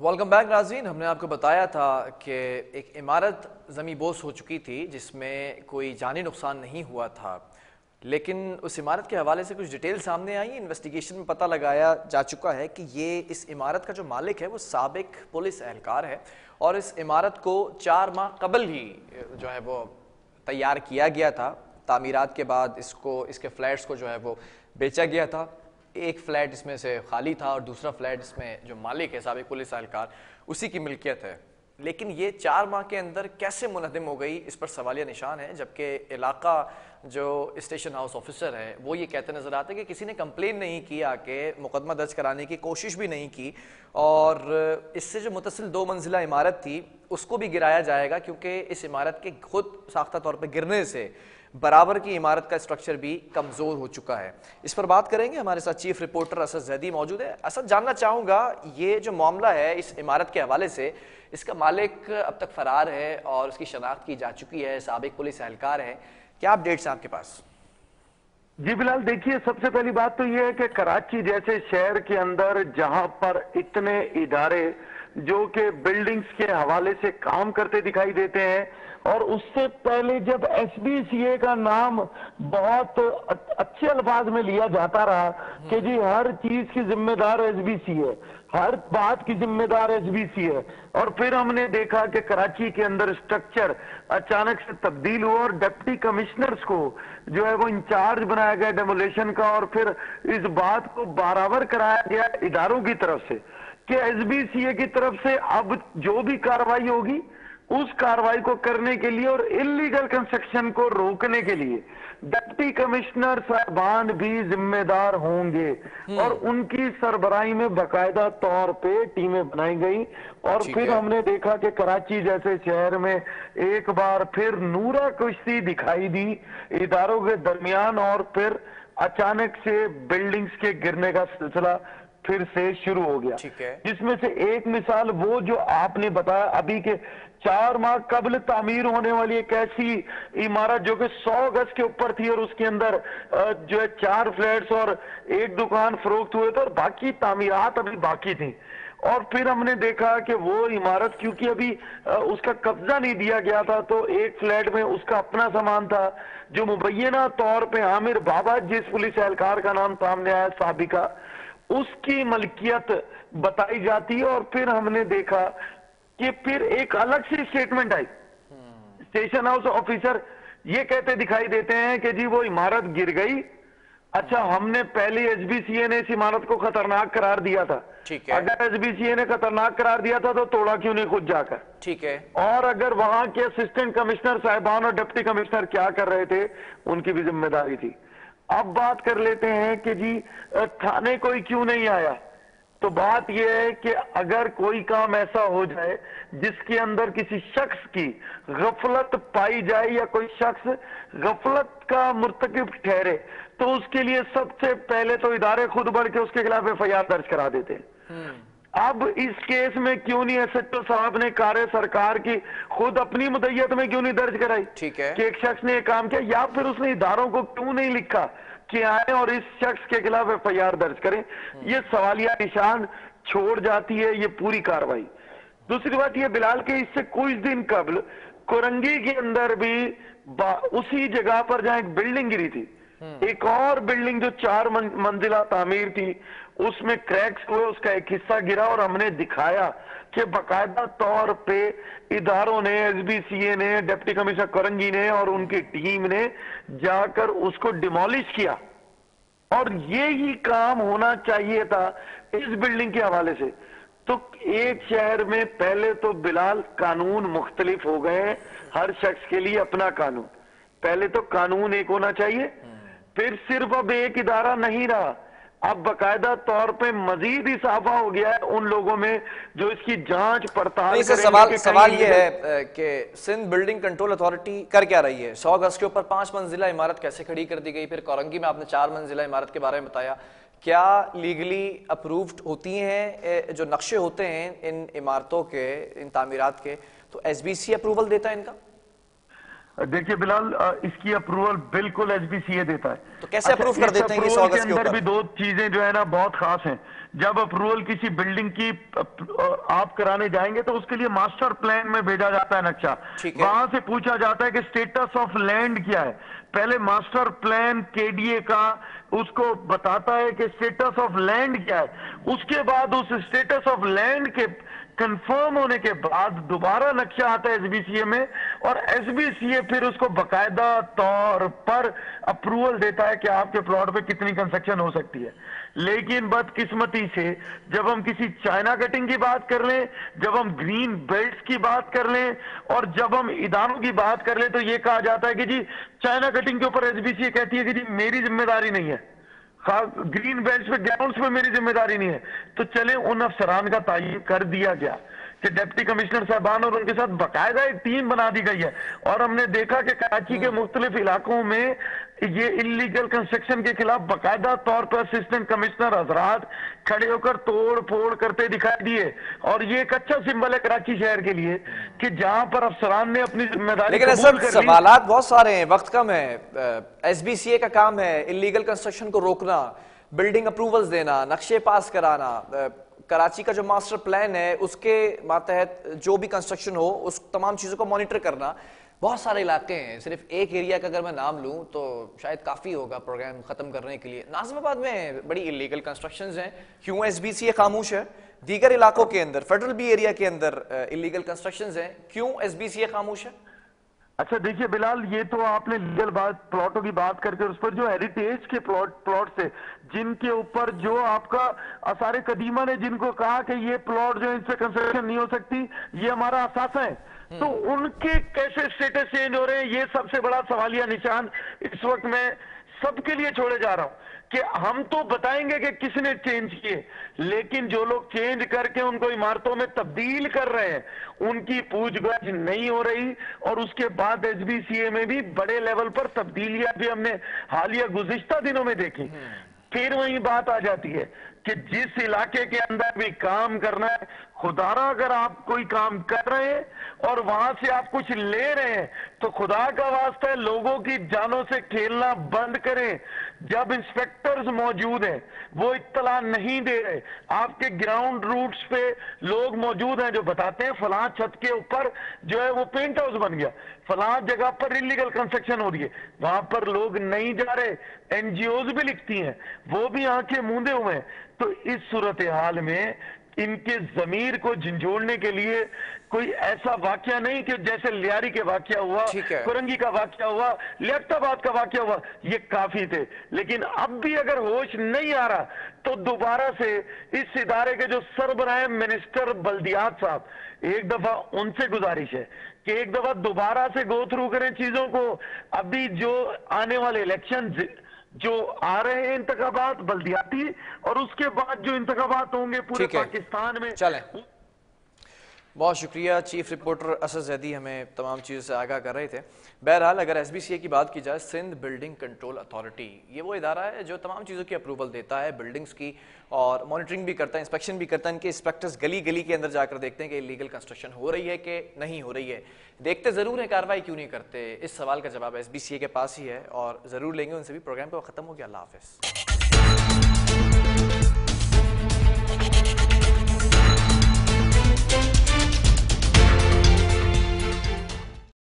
Welcome back नाज़रीन। हमने आपको बताया था कि एक इमारत ज़मींबोस हो चुकी थी जिसमें कोई जानी नुकसान नहीं हुआ था, लेकिन उस इमारत के हवाले से कुछ डिटेल सामने आई। इन्वेस्टिगेशन में पता लगाया जा चुका है कि ये इस इमारत का जो मालिक है वो साबिक पुलिस एहलकार है और इस इमारत को 4 माह कबल ही जो है वो तैयार किया गया था। तामीरात के बाद इसके फ्लैट्स को जो है वो बेचा गया था। एक फ्लैट इसमें से खाली था और दूसरा फ्लैट इसमें जो मालिक है साबिक पुलिस एहलकार उसी की मिल्कियत है। लेकिन ये 4 माह के अंदर कैसे मुनहदिम हो गई, इस पर सवालिया निशान है। जबकि इलाका जो स्टेशन हाउस ऑफिसर है वो ये कहते नजर आते हैं कि किसी ने कंप्लेन नहीं किया, कि मुकदमा दर्ज कराने की कोशिश भी नहीं की और इससे जो मुतसिल 2 मंजिला इमारत थी उसको भी गिराया जाएगा, क्योंकि इस इमारत के खुद साख्ता तौर पर गिरने से बराबर की इमारत का स्ट्रक्चर भी कमज़ोर हो चुका है। इस पर बात करेंगे, हमारे साथ चीफ रिपोर्टर असद जैदी मौजूद है। असद, जानना चाहूँगा ये जो मामला है इस इमारत के हवाले से, इसका मालिक अब तक फरार है और उसकी शनाख्त की जा चुकी है, साबिक पुलिस एहलकार है, क्या अपडेट्स हैं आपके पास? जी बिलाल, देखिए सबसे पहली बात तो यह है कि कराची जैसे शहर के अंदर जहां पर इतने इदारे जो कि बिल्डिंग्स के हवाले से काम करते दिखाई देते हैं, और उससे पहले जब एसबीसीए का नाम बहुत अच्छे अल्फाज में लिया जाता रहा कि जी हर चीज की जिम्मेदार एसबीसीए, हर बात की जिम्मेदार एसबीसीए, और फिर हमने देखा कि कराची के अंदर स्ट्रक्चर अचानक से तब्दील हुआ और डिप्टी कमिश्नर्स को जो है वो इंचार्ज बनाया गया डेमोलेशन का, और फिर इस बात को बराबर कराया गया इदारों की तरफ से कि एसबीसीए की तरफ से अब जो भी कार्रवाई होगी उस कार्रवाई को करने के लिए और इलीगल कंस्ट्रक्शन को रोकने के लिए डिप्टी कमिश्नर साहबान भी जिम्मेदार होंगे, और उनकी सरबराही में बाकायदा तौर पे टीमें बनाई गई। और फिर हमने देखा कि कराची जैसे शहर में एक बार फिर नूरा कुश्ती दिखाई दी इदारों के दरमियान, और फिर अचानक से बिल्डिंग्स के गिरने का सिलसिला फिर से शुरू हो गया। जिसमें से एक मिसाल वो जो आपने बताया, अभी के 4 माह कबल तामीर होने वाली एक ऐसी इमारत जो कि 100 गज के ऊपर थी और उसके अंदर जो है 4 फ्लैट्स और 1 दुकान फरोख्त हुए थे और बाकी तामीरात अभी बाकी थी। और फिर हमने देखा कि वो इमारत क्योंकि अभी उसका कब्जा नहीं दिया गया था, तो एक फ्लैट में उसका अपना सामान था जो मुबैना तौर पे आमिर बाबा, जिस पुलिस एहलकार का नाम सामने आया साबिका, उसकी मलकियत बताई जाती है। और फिर हमने देखा कि फिर एक अलग सी स्टेटमेंट आई, स्टेशन हाउस ऑफिसर ये कहते दिखाई देते हैं कि जी वो इमारत गिर गई, अच्छा हमने पहले एसबीसीए ने इस इमारत को खतरनाक करार दिया था, ठीक है। अगर एसबीसीए ने खतरनाक करार दिया था तो तोड़ा क्यों नहीं खुद जाकर, ठीक है। और अगर वहां के असिस्टेंट कमिश्नर साहिबान और डिप्टी कमिश्नर क्या कर रहे थे उनकी भी जिम्मेदारी थी। अब बात कर लेते हैं कि जी थाने कोई क्यों नहीं आया, तो बात यह है कि अगर कोई काम ऐसा हो जाए जिसके अंदर किसी शख्स की गफलत पाई जाए या कोई शख्स गफलत का मुर्तकिब ठहरे, तो उसके लिए सबसे पहले तो इदारे खुद बढ़ के उसके खिलाफ एफआईआर दर्ज करा देते हैं। अब इस केस में क्यों नहीं एसएचओ साहब ने कार्य सरकार की खुद अपनी मुद्दत में क्यों नहीं दर्ज कराई, ठीक है, कि एक शख्स ने एक काम किया, या फिर उसने इदारों को क्यों नहीं लिखा कि आए और इस शख्स के खिलाफ एफआईआर दर्ज करें। ये सवालिया निशान छोड़ जाती है ये पूरी कार्रवाई। दूसरी बात ये बिलाल के इससे कुछ दिन कबल कोरंगी के अंदर भी उसी जगह पर जहां एक बिल्डिंग गिरी थी, एक और बिल्डिंग जो 4 मंजिला तामीर थी उसमें क्रैक्स हुए, उसका एक हिस्सा गिरा, और हमने दिखाया कि बाकायदा तौर पे इदारों ने, एसबीसीए ने, डिप्टी कमिश्नर कोरंगी ने और उनकी टीम ने जाकर उसको डिमोलिश किया। और ये ही काम होना चाहिए था इस बिल्डिंग के हवाले से। तो एक शहर में पहले तो बिलाल कानून मुख्तलिफ हो गए हैं, हर शख्स के लिए अपना कानून, पहले तो कानून एक होना चाहिए, फिर सिर्फ अब एक इदारा नहीं रहा, अब बकायदा तौर पे मजीद इजाफा हो गया है उन लोगों में जो इसकी जांच पड़ताल करेंगे। सवाल ये है कि सिंध बिल्डिंग कंट्रोल अथॉरिटी कर क्या रही है? 100 गज के ऊपर 5 मंजिला इमारत कैसे खड़ी कर दी गई? फिर कोरंगी में आपने 4 मंजिला इमारत के बारे में बताया, क्या लीगली अप्रूव्ड होती हैं जो नक्शे होते हैं इन इमारतों के, इन तामीरात के, तो एसबीसी अप्रूवल देता है इनका? देखिए बिलाल, इसकी अप्रूवल बिल्कुल एसबीसीए देता है। तो कैसे अप्रूव कर इस देते हैं ये 100 अप्रूवल के अगस्त के अंदर ऊपर? भी दो चीजें जो है ना बहुत खास हैं। जब अप्रूवल किसी बिल्डिंग की आप कराने जाएंगे तो उसके लिए मास्टर प्लान में भेजा जाता है नक्शा। ठीक है। वहां से पूछा जाता है कि स्टेटस ऑफ लैंड क्या है। पहले मास्टर प्लान केडीए का उसको बताता है कि स्टेटस ऑफ लैंड क्या है। उसके बाद उस स्टेटस ऑफ लैंड के कंफर्म होने के बाद दोबारा नक्शा आता है एसबीसीए में, और एसबीसीए फिर उसको बकायदा तौर पर अप्रूवल देता है कि आपके प्लॉट पे कितनी कंस्ट्रक्शन हो सकती है। लेकिन बदकिस्मती से जब हम किसी चाइना कटिंग की बात कर लें, जब हम ग्रीन बेल्ट्स की बात कर लें, और जब हम इदारों की बात कर लें, तो ये कहा जाता है कि जी चाइना कटिंग के ऊपर एसबीसीए कहती है कि जी मेरी जिम्मेदारी नहीं है, ग्रीन बेल्ट पे ग्राउंड्स पे मेरी जिम्मेदारी नहीं है। तो चले उन अफसरान का तयन कर दिया गया कि डिप्टी कमिश्नर साहबान और उनके साथ बाकायदा एक टीम बना दी गई है। और हमने देखा कि कराची के मुख्तलिफ इलाकों में ये इलीगल कंस्ट्रक्शन के खिलाफ बाकायदा तौर पर असिस्टेंट कमिश्नर हजरात खड़े होकर तोड़ फोड़ करते दिखाई दिए। और ये एक अच्छा सिंबल है कराची शहर के लिए कि जहां पर अफसरान ने अपनी जिम्मेदारी लेकिन कबूल कर ली। सवालात बहुत सारे हैं, वक्त कम है। एसबीसीए का काम है इलीगल कंस्ट्रक्शन को रोकना, बिल्डिंग अप्रूवल्स देना, नक्शे पास कराना, कराची का जो मास्टर प्लान है उसके मातहत जो भी कंस्ट्रक्शन हो उस तमाम चीज़ों को मॉनिटर करना। बहुत सारे इलाके हैं, सिर्फ एक एरिया का अगर मैं नाम लूं तो शायद काफ़ी होगा प्रोग्राम ख़त्म करने के लिए। नाज़िमाबाद में बड़ी इलीगल कंस्ट्रक्शंस हैं, क्यों एसबीसीए खामोश है? दीगर इलाकों के अंदर, फेडरल बी एरिया के अंदर इलीगल कंस्ट्रक्शंस हैं, क्यों एसबीसीए खामोश है? अच्छा देखिए बिलाल, ये तो आपने लीगल बात प्लॉटों की बात करके उस पर जो हेरिटेज के प्लॉट से जिनके ऊपर जो आपका आसारे कदीमा ने जिनको कहा कि ये प्लॉट जो इनसे कंस्ट्रक्शन नहीं हो सकती, ये हमारा असासा है, तो उनके कैसे स्टेटस चेंज हो रहे हैं, ये सबसे बड़ा सवालिया निशान इस वक्त मैं सबके लिए छोड़े जा रहा हूं कि हम तो बताएंगे कि किसने चेंज किए, लेकिन जो लोग चेंज करके उनको इमारतों में तब्दील कर रहे हैं उनकी पूछगछ नहीं हो रही। और उसके बाद एसबीसीए में भी बड़े लेवल पर तब्दीलियां भी हमने हालिया गुज़िश्ता दिनों में देखी। फिर वही बात आ जाती है कि जिस इलाके के अंदर भी काम करना है, खुदारा अगर आप कोई काम कर रहे हैं और वहां से आप कुछ ले रहे हैं तो खुदा का वास्ता है लोगों की जानों से खेलना बंद करें। जब इंस्पेक्टर्स मौजूद हैं वो इत्तला नहीं दे रहे, आपके ग्राउंड रूट्स पे लोग मौजूद हैं जो बताते हैं फलां छत के ऊपर जो है वो पेंट हाउस बन गया, फलां जगह पर इलीगल कंस्ट्रक्शन हो रही है, वहां पर लोग नहीं जा रहे। एनजीओज भी लिखती हैं, वो भी आंखें मूंदे हुए हैं। तो इस सूरत हाल में इनके जमीर को झंझोड़ने के लिए कोई ऐसा वाकया नहीं कि जैसे लियारी के वाकया हुआ, कुरंगी का वाकया हुआ, लियाकताबाद का वाकया हुआ, ये काफी थे। लेकिन अब भी अगर होश नहीं आ रहा तो दोबारा से इस इदारे के जो सरबराह मिनिस्टर बल्दियात साहब, एक दफा उनसे गुजारिश है कि एक दफा दोबारा से गो थ्रू करें चीजों को। अभी जो आने वाले इलेक्शन जो आ रहे हैं इंतखाबात बल्दियाती, और उसके बाद जो इंतखाबात होंगे पूरे पाकिस्तान में। चलें, बहुत शुक्रिया चीफ रिपोर्टर असद जैदी, हमें तमाम चीज़ों से आगाह कर रहे थे। बहरहाल अगर एसबीसीए की बात की जाए, सिंध बिल्डिंग कंट्रोल अथॉरिटी, ये वो इदारा है जो तमाम चीज़ों की अप्रूवल देता है, बिल्डिंग्स की, और मॉनिटरिंग भी करता है, इंस्पेक्शन भी करता है। इनके इंस्पेक्टर्स गली गली के अंदर जाकर देखते हैं कि इलीगल कंस्ट्रक्शन हो रही है कि नहीं हो रही है। देखते ज़रूर है, कार्रवाई क्यों नहीं करते? इस सवाल का जवाब एसबीसीए के पास ही है और ज़रूर लेंगे उनसे भी। प्रोग्राम को ख़त्म हो गया, अल्लाह हाफ़िज़।